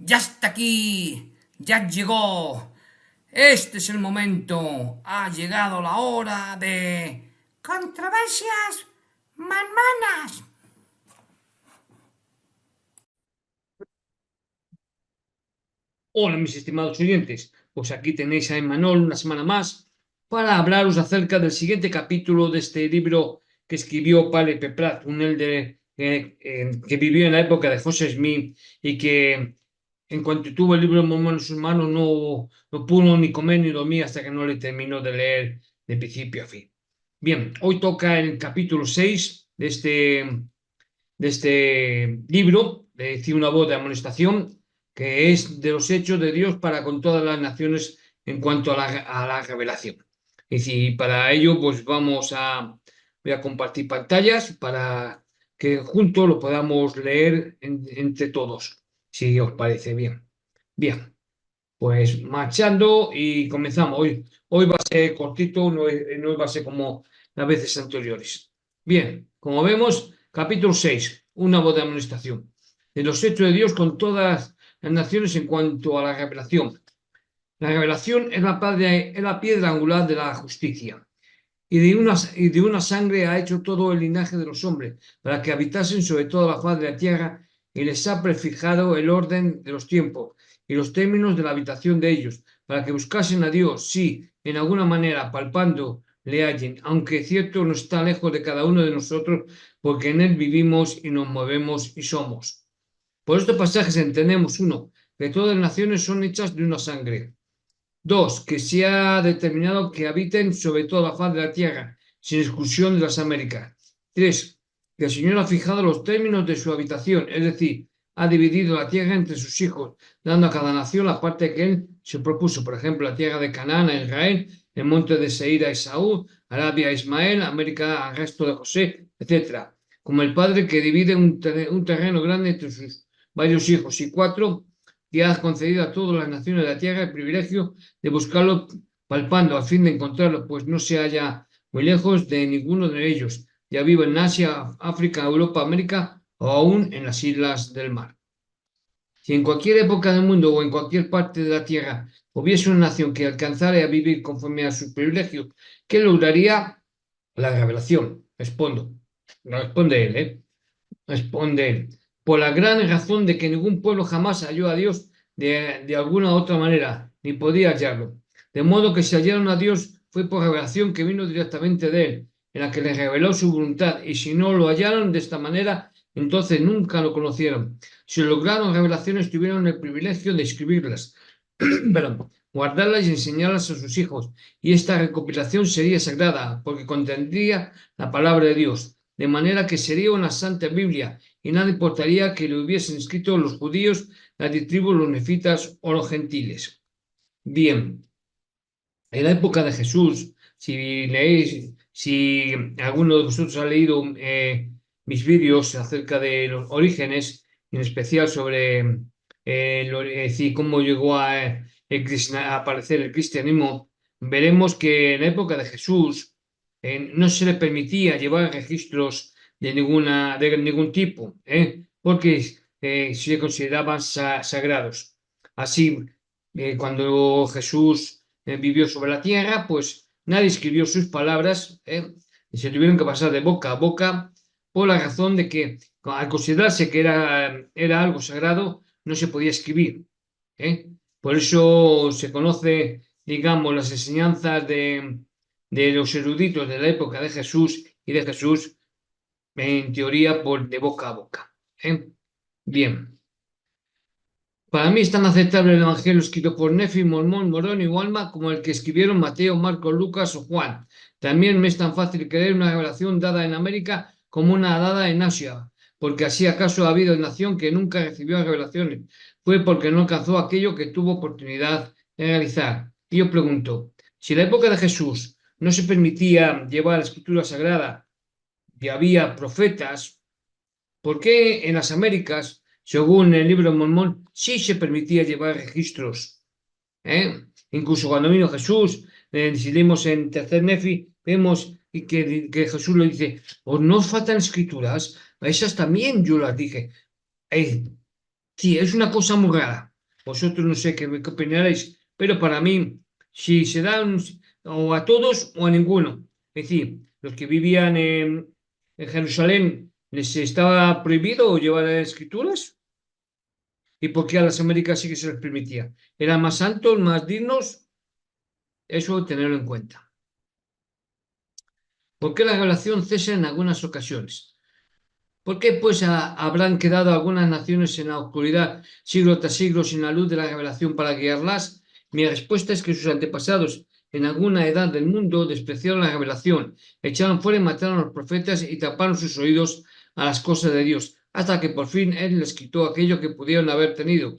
Ya está aquí, ya llegó. Este es el momento. Ha llegado la hora de controversias manmanas. Hola, mis estimados oyentes. Pues aquí tenéis a Emmanuel una semana más para hablaros acerca del siguiente capítulo de este libro que escribió Padre Peprat, un elder que vivió en la época de José Smith y que en cuanto tuvo el libro de Mormón en sus manos no pudo ni comer ni dormir hasta que no le terminó de leer de principio a fin. Bien, hoy toca el capítulo 6 de este libro, de decir una voz de amonestación, que es de los hechos de Dios para con todas las naciones en cuanto a la revelación. Es decir, para ello, pues voy a compartir pantallas para que juntos lo podamos leer entre todos, si os parece bien. Bien, pues marchando y comenzamos. Hoy va a ser cortito, no va a ser como las veces anteriores. Bien, como vemos, capítulo 6, una voz de amonestación. De los hechos de Dios con todas las naciones en cuanto a la revelación. La revelación es la piedra angular de la justicia. Y de una sangre ha hecho todo el linaje de los hombres, para que habitasen sobre toda la faz de la tierra, y les ha prefijado el orden de los tiempos y los términos de la habitación de ellos, para que buscasen a Dios, si en alguna manera palpando le hallen, aunque cierto no está lejos de cada uno de nosotros, porque en él vivimos y nos movemos y somos. Por estos pasajes entendemos, uno, que todas las naciones son hechas de una sangre. Dos, que se ha determinado que habiten sobre toda la faz de la tierra, sin exclusión de las Américas. Tres, que el Señor ha fijado los términos de su habitación, es decir, ha dividido la tierra entre sus hijos, dando a cada nación la parte que él se propuso. Por ejemplo, la tierra de Canaán a Israel, el monte de Seir a Esaú, Arabia a Ismael, América al resto de José, etc. Como el padre que divide un terreno grande entre sus varios hijos. Y cuatro, que ha concedido a todas las naciones de la tierra el privilegio de buscarlo palpando a fin de encontrarlo, pues no se halla muy lejos de ninguno de ellos, ya vivo en Asia, África, Europa, América o aún en las islas del mar. Si en cualquier época del mundo o en cualquier parte de la tierra hubiese una nación que alcanzara a vivir conforme a sus privilegios, ¿qué lograría? La revelación. Respondo. No responde él, ¿eh? Responde él. Por la gran razón de que ningún pueblo jamás halló a Dios de alguna otra manera, ni podía hallarlo. De modo que si hallaron a Dios fue por revelación que vino directamente de él, en la que les reveló su voluntad, y si no lo hallaron de esta manera, entonces nunca lo conocieron. Si lograron revelaciones, tuvieron el privilegio de escribirlas, perdón, guardarlas y enseñarlas a sus hijos, y esta recopilación sería sagrada, porque contendría la palabra de Dios, de manera que sería una santa Biblia, y nada importaría que lo hubiesen escrito los judíos, las tribus, los nefitas o los gentiles. Bien, en la época de Jesús, si alguno de vosotros ha leído mis vídeos acerca de los orígenes, en especial sobre es decir, cómo llegó a aparecer el cristianismo, veremos que en la época de Jesús no se le permitía llevar registros de ningún tipo, porque se consideraban sagrados. Así, cuando Jesús vivió sobre la tierra, pues nadie escribió sus palabras, y se tuvieron que pasar de boca a boca por la razón de que al considerarse que era algo sagrado, no se podía escribir. ¿eh? Por eso se conoce, digamos, las enseñanzas de los eruditos de la época de Jesús y de Jesús, en teoría, de boca a boca. Bien. Para mí es tan aceptable el Evangelio escrito por Nefi, Mormón, Morón y Walma como el que escribieron Mateo, Marcos, Lucas o Juan. También me es tan fácil creer una revelación dada en América como una dada en Asia, porque así acaso ha habido nación que nunca recibió revelaciones. Fue porque no alcanzó aquello que tuvo oportunidad de realizar. Y yo pregunto, si en la época de Jesús no se permitía llevar la escritura sagrada y había profetas, ¿por qué en las Américas, según el libro de Mormón, sí se permitía llevar registros? Incluso cuando vino Jesús, si leemos en Tercer Nefi, vemos que Jesús le dice, ¿os no os faltan escrituras? Esas también yo las dije. Sí, es una cosa muy rara. Vosotros no sé qué opinaréis, pero para mí, si se dan o a todos o a ninguno. Es decir, los que vivían en Jerusalén, ¿les estaba prohibido llevar escrituras? ¿Y por qué a las Américas sí que se les permitía? ¿Eran más santos, más dignos? Eso tenerlo en cuenta. ¿Por qué la revelación cesa en algunas ocasiones? ¿Por qué pues habrán quedado algunas naciones en la oscuridad siglo tras siglo sin la luz de la revelación para guiarlas? Mi respuesta es que sus antepasados en alguna edad del mundo despreciaron la revelación, echaron fuera y mataron a los profetas y taparon sus oídos a las cosas de Dios, hasta que por fin Él les quitó aquello que pudieron haber tenido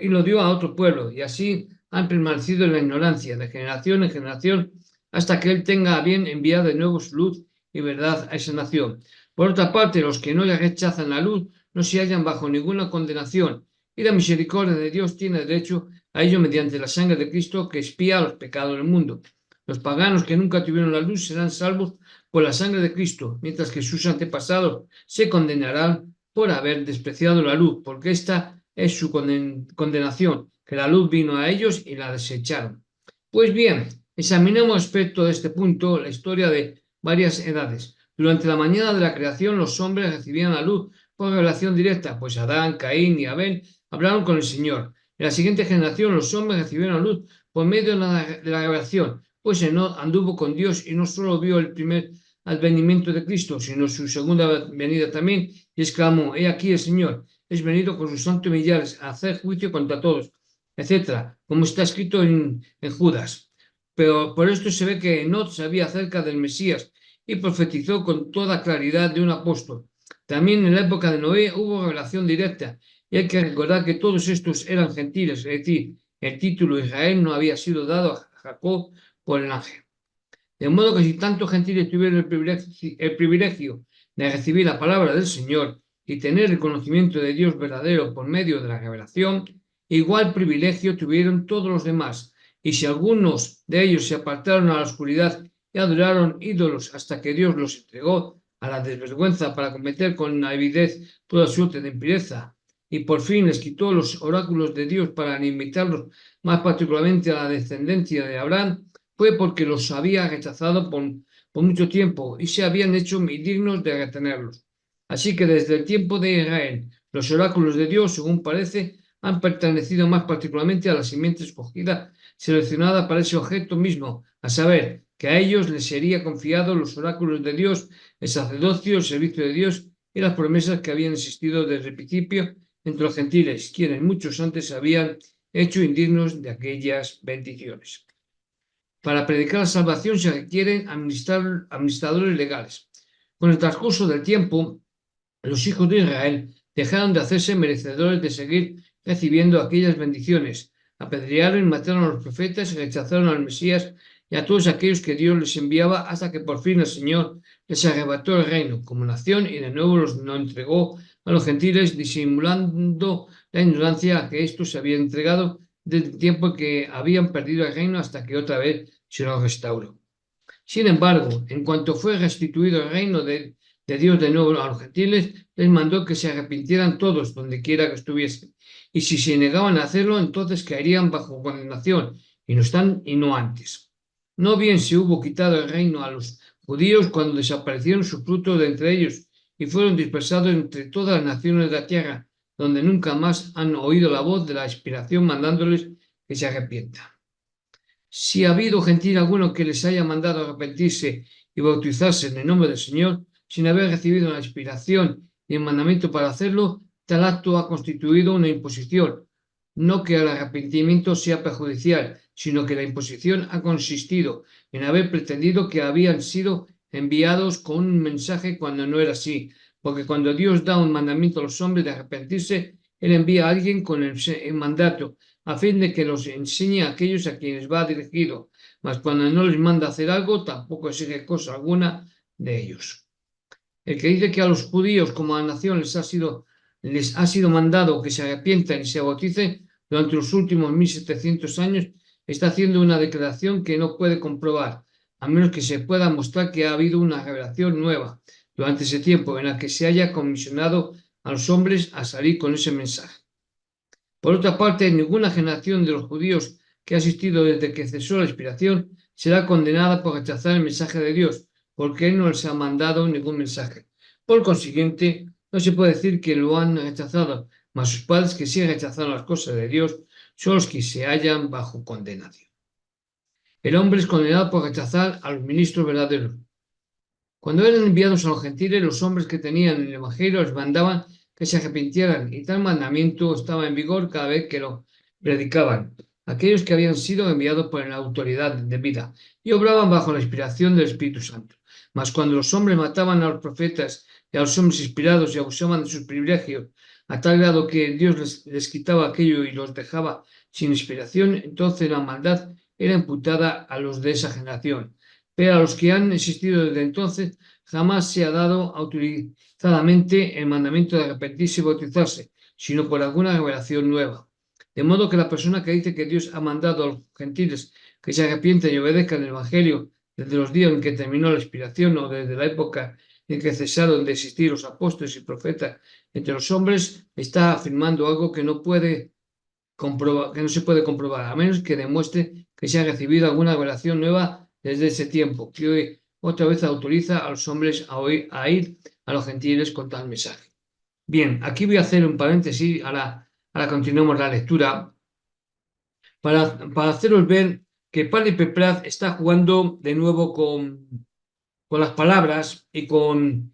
y lo dio a otro pueblo, y así han permanecido en la ignorancia de generación en generación hasta que Él tenga a bien enviar de nuevo su luz y verdad a esa nación. Por otra parte, los que no le rechazan la luz no se hallan bajo ninguna condenación, y la misericordia de Dios tiene derecho a ello mediante la sangre de Cristo que expía los pecados del mundo. Los paganos que nunca tuvieron la luz serán salvos por la sangre de Cristo, mientras que sus antepasados se condenarán por haber despreciado la luz, porque esta es su condenación, que la luz vino a ellos y la desecharon. Pues bien, examinemos respecto de este punto la historia de varias edades. Durante la mañana de la creación, los hombres recibían la luz por revelación directa, pues Adán, Caín y Abel hablaron con el Señor. En la siguiente generación, los hombres recibieron la luz por medio de la revelación, pues Enoc anduvo con Dios y no solo vio el primer advenimiento de Cristo, sino su segunda venida también, y exclamó: He aquí el Señor es venido con sus santos millares a hacer juicio contra todos, etcétera, como está escrito en Judas. Pero por esto se ve que Enoc sabía acerca del Mesías y profetizó con toda claridad de un apóstol. También en la época de Noé hubo revelación directa, y hay que recordar que todos estos eran gentiles, es decir, el título Israel no había sido dado a Jacob por el ángel. De modo que si tantos gentiles tuvieron el privilegio de recibir la palabra del Señor y tener el conocimiento de Dios verdadero por medio de la revelación, igual privilegio tuvieron todos los demás. Y si algunos de ellos se apartaron a la oscuridad y adoraron ídolos hasta que Dios los entregó a la desvergüenza para cometer con avidez toda suerte de impureza, y por fin les quitó los oráculos de Dios para limitarlos más particularmente a la descendencia de Abraham, fue porque los había rechazado por mucho tiempo y se habían hecho indignos de retenerlos. Así que desde el tiempo de Israel, los oráculos de Dios, según parece, han pertenecido más particularmente a la simiente escogida, seleccionada para ese objeto mismo, a saber, que a ellos les sería confiado los oráculos de Dios, el sacerdocio, el servicio de Dios y las promesas que habían existido desde el principio entre los gentiles, quienes muchos antes habían hecho indignos de aquellas bendiciones. Para predicar la salvación se requieren administradores legales. Con el transcurso del tiempo, los hijos de Israel dejaron de hacerse merecedores de seguir recibiendo aquellas bendiciones. Apedrearon y mataron a los profetas y rechazaron al Mesías y a todos aquellos que Dios les enviaba hasta que por fin el Señor les arrebató el reino como nación y de nuevo los entregó a los gentiles, disimulando la ignorancia a que estos se habían entregado desde el tiempo que habían perdido el reino hasta que otra vez se lo restauró. Sin embargo, en cuanto fue restituido el reino de Dios de nuevo a los gentiles, les mandó que se arrepintieran todos donde quiera que estuviesen. Y si se negaban a hacerlo, entonces caerían bajo condenación, y no están y no antes. No bien se hubo quitado el reino a los judíos cuando desaparecieron sus frutos de entre ellos y fueron dispersados entre todas las naciones de la tierra, donde nunca más han oído la voz de la inspiración mandándoles que se arrepientan. Si ha habido gentil alguno que les haya mandado arrepentirse y bautizarse en el nombre del Señor, sin haber recibido la inspiración y el mandamiento para hacerlo, tal acto ha constituido una imposición. No que el arrepentimiento sea perjudicial, sino que la imposición ha consistido en haber pretendido que habían sido enviados con un mensaje cuando no era así, porque cuando Dios da un mandamiento a los hombres de arrepentirse, Él envía a alguien con el mandato, a fin de que los enseñe a aquellos a quienes va dirigido, mas cuando no les manda hacer algo, tampoco exige cosa alguna de ellos. El que dice que a los judíos como a la nación les ha sido mandado que se arrepientan y se bauticen durante los últimos 1700 años, está haciendo una declaración que no puede comprobar, a menos que se pueda mostrar que ha habido una revelación nueva durante ese tiempo en la que se haya comisionado a los hombres a salir con ese mensaje. Por otra parte, ninguna generación de los judíos que ha asistido desde que cesó la inspiración será condenada por rechazar el mensaje de Dios, porque Él no les ha mandado ningún mensaje. Por consiguiente, no se puede decir que lo han rechazado, mas sus padres que sí han rechazado las cosas de Dios son los que se hallan bajo condenación. El hombre es condenado por rechazar a los ministros verdaderos. Cuando eran enviados a los gentiles, los hombres que tenían el Evangelio les mandaban que se arrepintieran, y tal mandamiento estaba en vigor cada vez que lo predicaban. Aquellos que habían sido enviados por la autoridad de vida y obraban bajo la inspiración del Espíritu Santo. Mas cuando los hombres mataban a los profetas y a los hombres inspirados y abusaban de sus privilegios, a tal grado que Dios les quitaba aquello y los dejaba sin inspiración, entonces la maldad era imputada a los de esa generación. Pero a los que han existido desde entonces jamás se ha dado autorizadamente el mandamiento de arrepentirse y bautizarse, sino por alguna revelación nueva. De modo que la persona que dice que Dios ha mandado a los gentiles que se arrepientan y obedezcan el Evangelio desde los días en que terminó la inspiración o desde la época en que cesaron de existir los apóstoles y profetas entre los hombres, está afirmando algo que no que no se puede comprobar, a menos que demuestre que se ha recibido alguna revelación nueva desde ese tiempo, que hoy otra vez autoriza a los hombres a ir a los gentiles con tal mensaje. Bien, aquí voy a hacer un paréntesis, ahora continuamos la lectura, para haceros ver que Padre Pepraz está jugando de nuevo con las palabras y con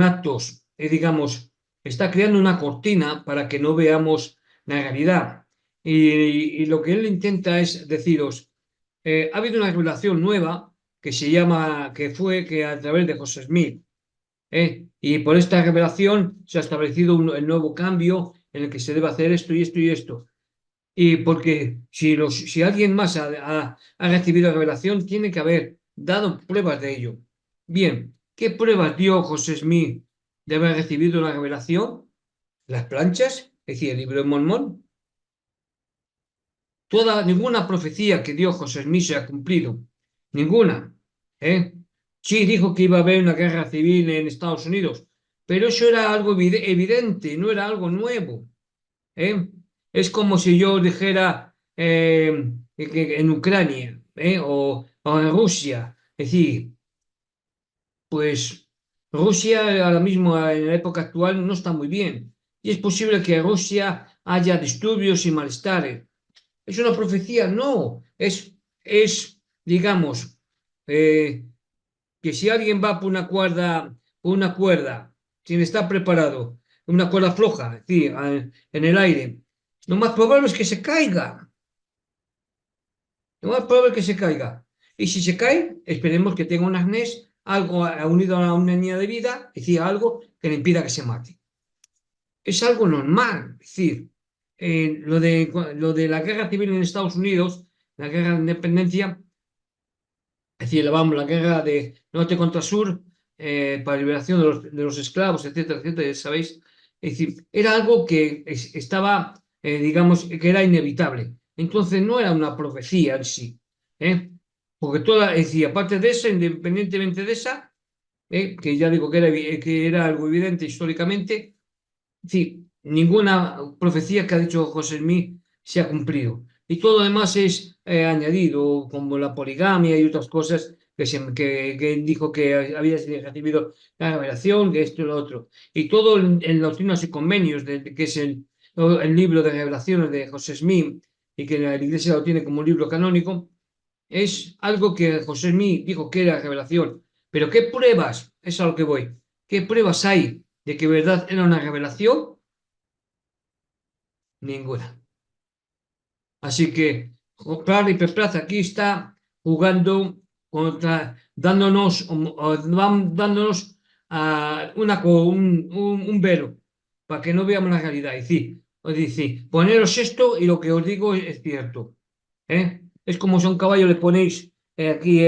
actos, y digamos, está creando una cortina para que no veamos la realidad. Y lo que él intenta es deciros, ha habido una revelación nueva que a través de José Smith, y por esta revelación se ha establecido el nuevo cambio en el que se debe hacer esto y esto y esto. Y porque si alguien más ha recibido revelación, tiene que haber dado pruebas de ello. Bien, ¿qué pruebas dio José Smith de haber recibido la revelación? Las planchas, es decir, el libro de Mormón. Ninguna profecía que dio José Smith se ha cumplido. Ninguna. ¿eh? Sí, dijo que iba a haber una guerra civil en Estados Unidos, pero eso era algo evidente, no era algo nuevo. ¿eh? Es como si yo dijera que en Ucrania o en Rusia. Es decir, pues Rusia ahora mismo en la época actual no está muy bien. Y es posible que en Rusia haya disturbios y malestares. ¿Es una profecía? No. Digamos, eh, que si alguien va por una cuerda, sin estar preparado, una cuerda floja, es decir, en el aire, lo más probable es que se caiga. Lo más probable es que se caiga. Y si se cae, esperemos que tenga un arnés, algo unido a una línea de vida, es decir, algo que le impida que se mate. Es algo normal. Es decir, lo de la guerra civil en Estados Unidos, la guerra de independencia, es decir, vamos, la guerra de norte contra sur, para la liberación de los esclavos, etcétera, etcétera, ya sabéis. Es decir, era algo que estaba, digamos, que era inevitable. Entonces no era una profecía en sí, ¿eh? Porque es decir, aparte de eso, independientemente de esa, que ya digo que era algo evidente históricamente, es decir, ninguna profecía que ha dicho José Smith se ha cumplido. Y todo lo demás es añadido, como la poligamia y otras cosas que él dijo que había recibido la revelación, que esto y lo otro. Y todo en Doctrinas y Convenios, que es el libro de revelaciones de José Smith, y que la Iglesia lo tiene como un libro canónico, es algo que José Smith dijo que era revelación. Pero ¿qué pruebas? Es a lo que voy. ¿Qué pruebas hay de que verdad era una revelación? Ninguna. Así que Prado y Perplaza aquí está jugando dándonos un velo para que no veamos la realidad. Os dice, poneros esto y lo que os digo es cierto. Es como si a un caballo le ponéis aquí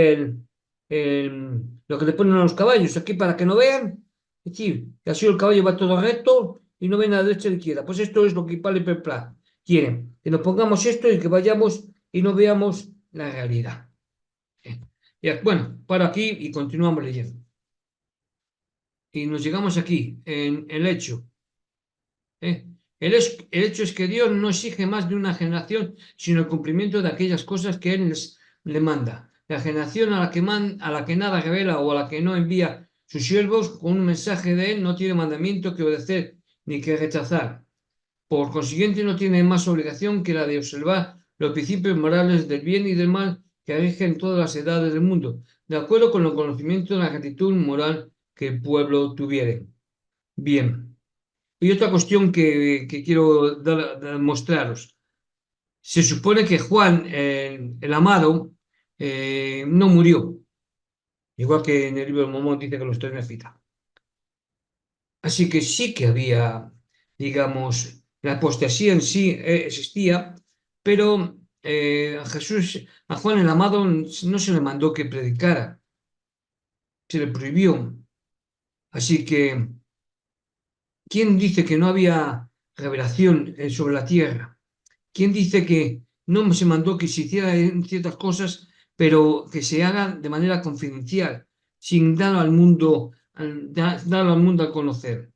lo que le ponen a los caballos, aquí para que no vean. Es decir, que así el caballo va todo recto y no ve nada de derecha a la izquierda. Pues esto es lo que Pablo y Perplaza quieren, que nos pongamos esto y que vayamos y no veamos la realidad. Ya, bueno, paro aquí y continuamos leyendo. Y nos llegamos aquí, en el hecho. El hecho es que Dios no exige más de una generación, sino el cumplimiento de aquellas cosas que Él le manda. La generación a la que nada revela o a la que no envía sus siervos con un mensaje de Él no tiene mandamiento que obedecer ni que rechazar. Por consiguiente, no tiene más obligación que la de observar los principios morales del bien y del mal que rigen todas las edades del mundo, de acuerdo con el conocimiento de la actitud moral que el pueblo tuviere. Bien. Y otra cuestión que quiero mostraros. Se supone que Juan, el amado, no murió, igual que en el libro de Mormón dice que los tres nefitas. Así que sí que había, digamos, la apostasía en sí existía, pero a Jesús, a Juan el amado, no se le mandó que predicara, se le prohibió. Así que, ¿quién dice que no había revelación sobre la tierra? ¿Quién dice que no se mandó que se hicieran ciertas cosas, pero que se hagan de manera confidencial, sin darlo al mundo a conocer?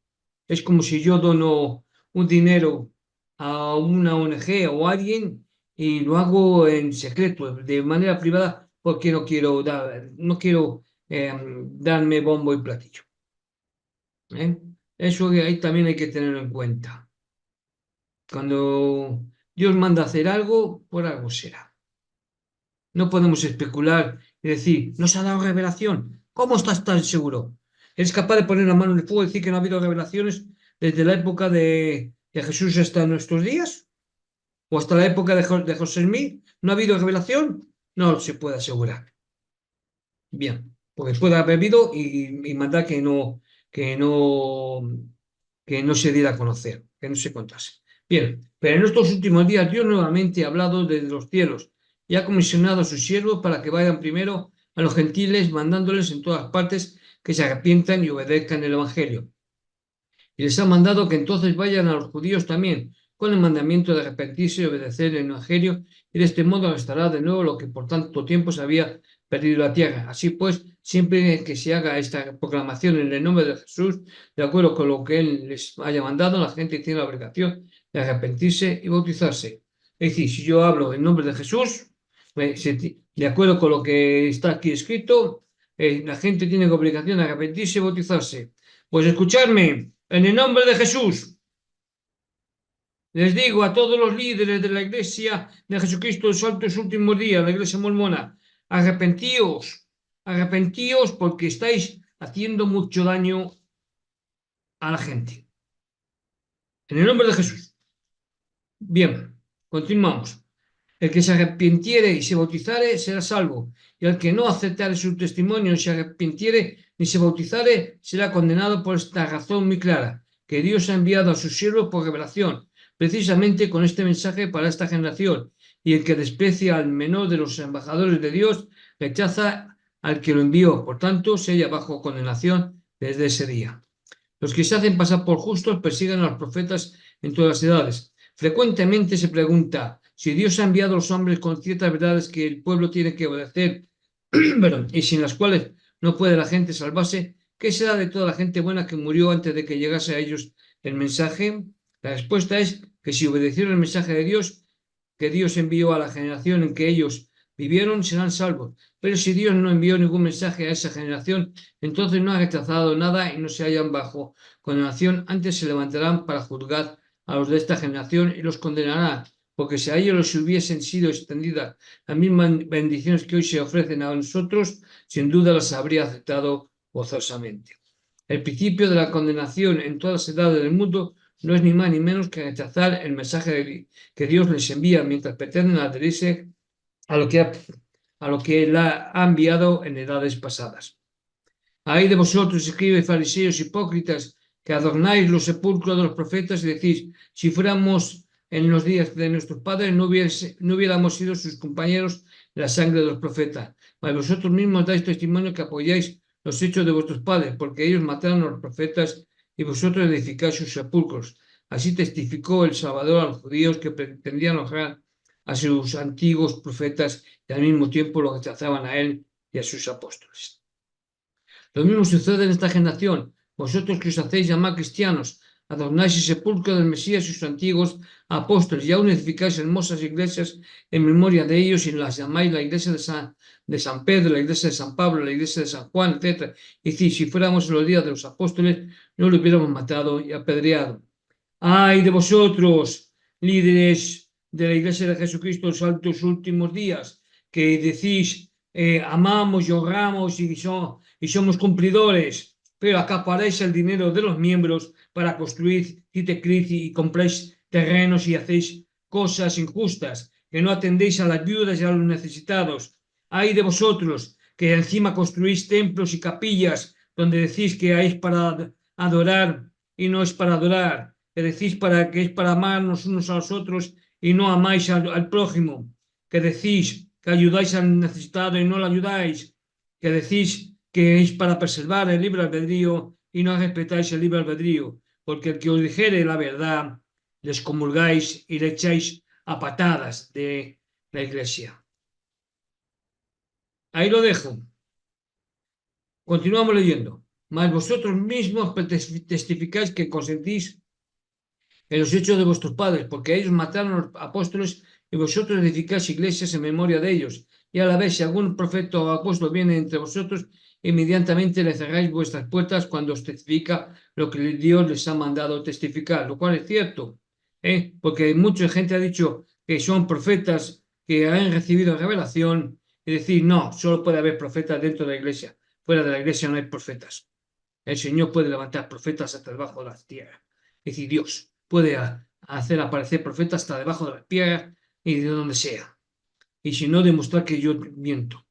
Es como si yo dono un dinero a una ONG o a alguien y lo hago en secreto, de manera privada, porque no quiero darme bombo y platillo. ¿Eh? Eso ahí también hay que tenerlo en cuenta. Cuando Dios manda hacer algo, por algo será. No podemos especular y decir, ¿nos ha dado revelación? ¿Cómo estás tan seguro? ¿Eres capaz de poner la mano en el fuego y decir que no ha habido revelaciones desde la época de Jesús hasta nuestros días? ¿O hasta la época de José Smith? ¿No ha habido revelación? No se puede asegurar. Bien, porque puede haber habido y mandar que no, que no se diera a conocer, que no se contase. Bien, pero en estos últimos días Dios nuevamente ha hablado desde los cielos y ha comisionado a sus siervos para que vayan primero a los gentiles, mandándoles en todas partes que se arrepientan y obedezcan el Evangelio. Y les ha mandado que entonces vayan a los judíos también, con el mandamiento de arrepentirse y obedecer el Evangelio, y de este modo restará de nuevo lo que por tanto tiempo se había perdido la tierra. Así pues, siempre que se haga esta proclamación en el nombre de Jesús, de acuerdo con lo que Él les haya mandado, la gente tiene la obligación de arrepentirse y bautizarse. Es decir, si yo hablo en nombre de Jesús, de acuerdo con lo que está aquí escrito, la gente tiene la obligación de arrepentirse y bautizarse. Pues escuchadme, en el nombre de Jesús, les digo a todos los líderes de la Iglesia de Jesucristo de los Santos Últimos Días, la Iglesia Mormona, arrepentíos, arrepentíos porque estáis haciendo mucho daño a la gente. En el nombre de Jesús. Bien, continuamos. El que se arrepintiere y se bautizare será salvo, y el que no aceptare su testimonio y se arrepintiere ni se bautizare será condenado por esta razón muy clara, que Dios ha enviado a sus siervos por revelación, precisamente con este mensaje para esta generación, y el que desprecia al menor de los embajadores de Dios rechaza al que lo envió, por tanto se halla bajo condenación desde ese día. Los que se hacen pasar por justos persiguen a los profetas en todas las edades. Frecuentemente se pregunta si Dios ha enviado a los hombres con ciertas verdades que el pueblo tiene que obedecer y sin las cuales no puede la gente salvarse, ¿qué será de toda la gente buena que murió antes de que llegase a ellos el mensaje? La respuesta es que si obedecieron el mensaje de Dios, que Dios envió a la generación en que ellos vivieron, serán salvos. Pero si Dios no envió ningún mensaje a esa generación, entonces no ha rechazado nada y no se hallan bajo condenación, antes se levantarán para juzgar a los de esta generación y los condenará, porque si a ellos les hubiesen sido extendidas las mismas bendiciones que hoy se ofrecen a nosotros, sin duda las habría aceptado gozosamente. El principio de la condenación en todas las edades del mundo no es ni más ni menos que rechazar el mensaje que Dios les envía mientras pretenden adherirse a lo que Él ha enviado en edades pasadas. Ay de vosotros, escribas fariseos hipócritas, que adornáis los sepulcros de los profetas y decís, si fuéramos en los días de nuestros padres, no hubiéramos sido sus compañeros de la sangre de los profetas. Mas vosotros mismos dais testimonio que apoyáis los hechos de vuestros padres, porque ellos mataron a los profetas y vosotros edificáis sus sepulcros. Así testificó el Salvador a los judíos que pretendían honrar a sus antiguos profetas y al mismo tiempo lo rechazaban a él y a sus apóstoles. Lo mismo sucede en esta generación. Vosotros que os hacéis llamar cristianos, adornáis el sepulcro del Mesías y sus antiguos apóstoles, y aún edificáis hermosas iglesias en memoria de ellos, y las llamáis la iglesia de San Pedro, la iglesia de San Pablo, la iglesia de San Juan, etc. Y si fuéramos en los días de los apóstoles, no lo hubiéramos matado y apedreado. ¡Ay de vosotros, líderes de la iglesia de Jesucristo en los altos últimos días, que decís, amamos y honramos y somos cumplidores, pero acaparáis el dinero de los miembros para construir citecris y compráis terrenos y hacéis cosas injustas, que no atendéis a las viudas y a los necesitados? ¡Ay de vosotros, que encima construís templos y capillas donde decís que hay para adorar y no es para adorar, que decís que es para amarnos unos a los otros y no amáis al prójimo, que decís que ayudáis al necesitado y no lo ayudáis, que decís que es para preservar el libre albedrío y no respetáis el libre albedrío, porque el que os dijere la verdad, les comulgáis y le echáis a patadas de la iglesia. Ahí lo dejo. Continuamos leyendo. Mas vosotros mismos testificáis que consentís en los hechos de vuestros padres, porque ellos mataron a los apóstoles y vosotros edificáis iglesias en memoria de ellos. Y a la vez, si algún profeta o apóstol viene entre vosotros, inmediatamente le cerráis vuestras puertas cuando os testifica lo que Dios les ha mandado testificar, lo cual es cierto, porque mucha gente ha dicho que son profetas que han recibido revelación y decir, no, solo puede haber profetas dentro de la iglesia, fuera de la iglesia no hay profetas. El Señor puede levantar profetas hasta debajo de la tierra. Es decir, Dios puede hacer aparecer profetas hasta debajo de la piedra y de donde sea. Y si no, demostrar que yo miento.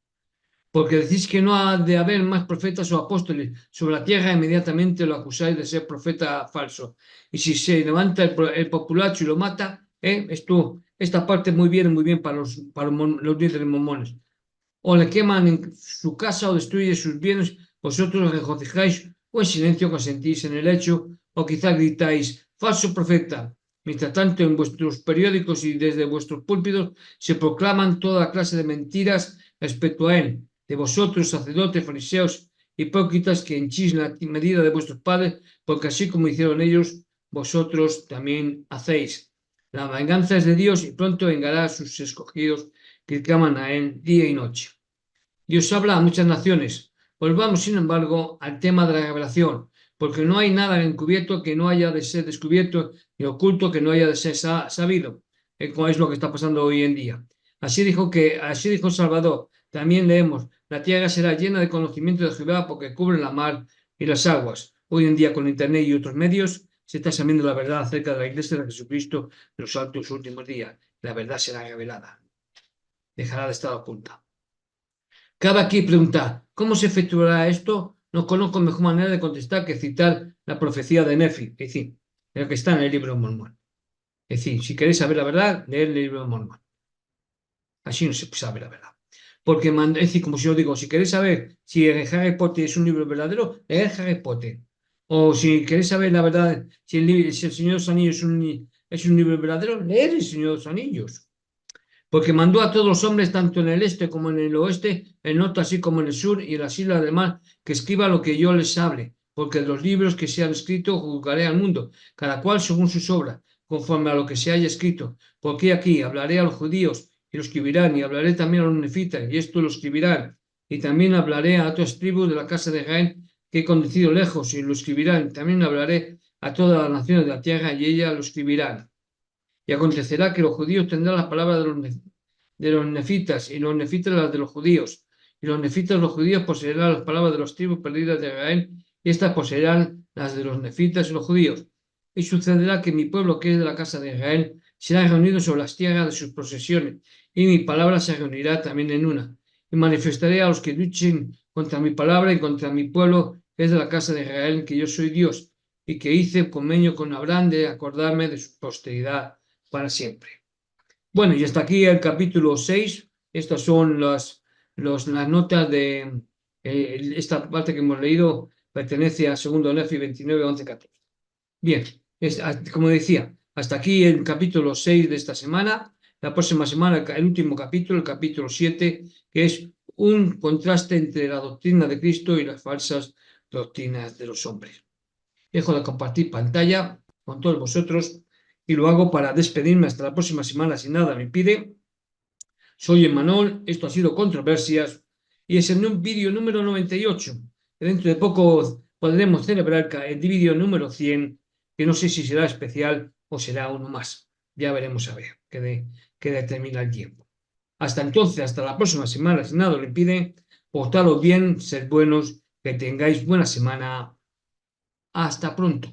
Porque decís que no ha de haber más profetas o apóstoles sobre la tierra, inmediatamente lo acusáis de ser profeta falso. Y si se levanta el populacho y lo mata, esta parte muy bien para los líderes mormones. O le queman en su casa o destruye sus bienes, vosotros regocijáis o en silencio consentís en el hecho, o quizá gritáis, falso profeta. Mientras tanto, en vuestros periódicos y desde vuestros púlpitos se proclaman toda clase de mentiras respecto a él, de vosotros, sacerdotes, fariseos, hipócritas, que henchís la medida de vuestros padres, porque así como hicieron ellos, vosotros también hacéis. La venganza es de Dios y pronto vengará a sus escogidos que claman a él día y noche. Dios habla a muchas naciones. Volvamos, sin embargo, al tema de la revelación, porque no hay nada encubierto que no haya de ser descubierto, ni oculto que no haya de ser sabido, como es lo que está pasando hoy en día. Así dijo Salvador. También leemos, la tierra será llena de conocimiento de Jehová porque cubre la mar y las aguas. Hoy en día, con Internet y otros medios, se está sabiendo la verdad acerca de la iglesia de Jesucristo en los altos últimos días. La verdad será revelada. Dejará de estar oculta. Cabe aquí preguntar, ¿cómo se efectuará esto? No conozco mejor manera de contestar que citar la profecía de Nefi, es decir, lo que está en el libro de Mormón. Es decir, si queréis saber la verdad, leed el libro de Mormón. Así no se sabe la verdad. Porque, es decir, como si yo digo, si queréis saber si Harry Potter es un libro verdadero, leed Harry Potter. O si queréis saber la verdad, si el Señor de los Anillos es un libro verdadero, leed el Señor de los Anillos. Porque mandó a todos los hombres, tanto en el este como en el oeste, el norte así como en el sur y en las islas del mar, que escriba lo que yo les hable, porque de los libros que se han escrito juzgaré al mundo, cada cual según sus obras, conforme a lo que se haya escrito. Porque aquí hablaré a los judíos y lo escribirán, y hablaré también a los nefitas, y esto lo escribirán. Y también hablaré a otras tribus de la casa de Israel que he conducido lejos, y lo escribirán. También hablaré a todas las naciones de la tierra, y ellas lo escribirán. Y acontecerá que los judíos tendrán las palabras de los nefitas, y los nefitas las de los judíos. Y los nefitas de los judíos poseerán las palabras de los tribus perdidas de Israel, y estas poseerán las de los nefitas y los judíos. Y sucederá que mi pueblo, que es de la casa de Israel, será reunido sobre las tierras de sus posesiones, y mi palabra se reunirá también en una. Y manifestaré a los que luchen contra mi palabra y contra mi pueblo, que es de la casa de Israel, que yo soy Dios, y que hice convenio con Abraham de acordarme de su posteridad para siempre. Bueno, y hasta aquí el capítulo 6. Estas son las notas de esta parte que hemos leído, pertenece a 2 Nefi 29, 11, 14. Bien, como decía, hasta aquí el capítulo 6 de esta semana. La próxima semana, el último capítulo, el capítulo 7, que es un contraste entre la doctrina de Cristo y las falsas doctrinas de los hombres. Dejo de compartir pantalla. con todos vosotros y lo hago para despedirme hasta la próxima semana si nada me impide. Soy Emmanuel, esto ha sido Controversias y es el vídeo número 98. Dentro de poco podremos celebrar el vídeo número 100, que no sé si será especial o será uno más. Ya veremos a ver qué determina el tiempo. Hasta entonces, hasta la próxima semana, si nada lo impide, portaros bien, sed buenos, que tengáis buena semana. Hasta pronto.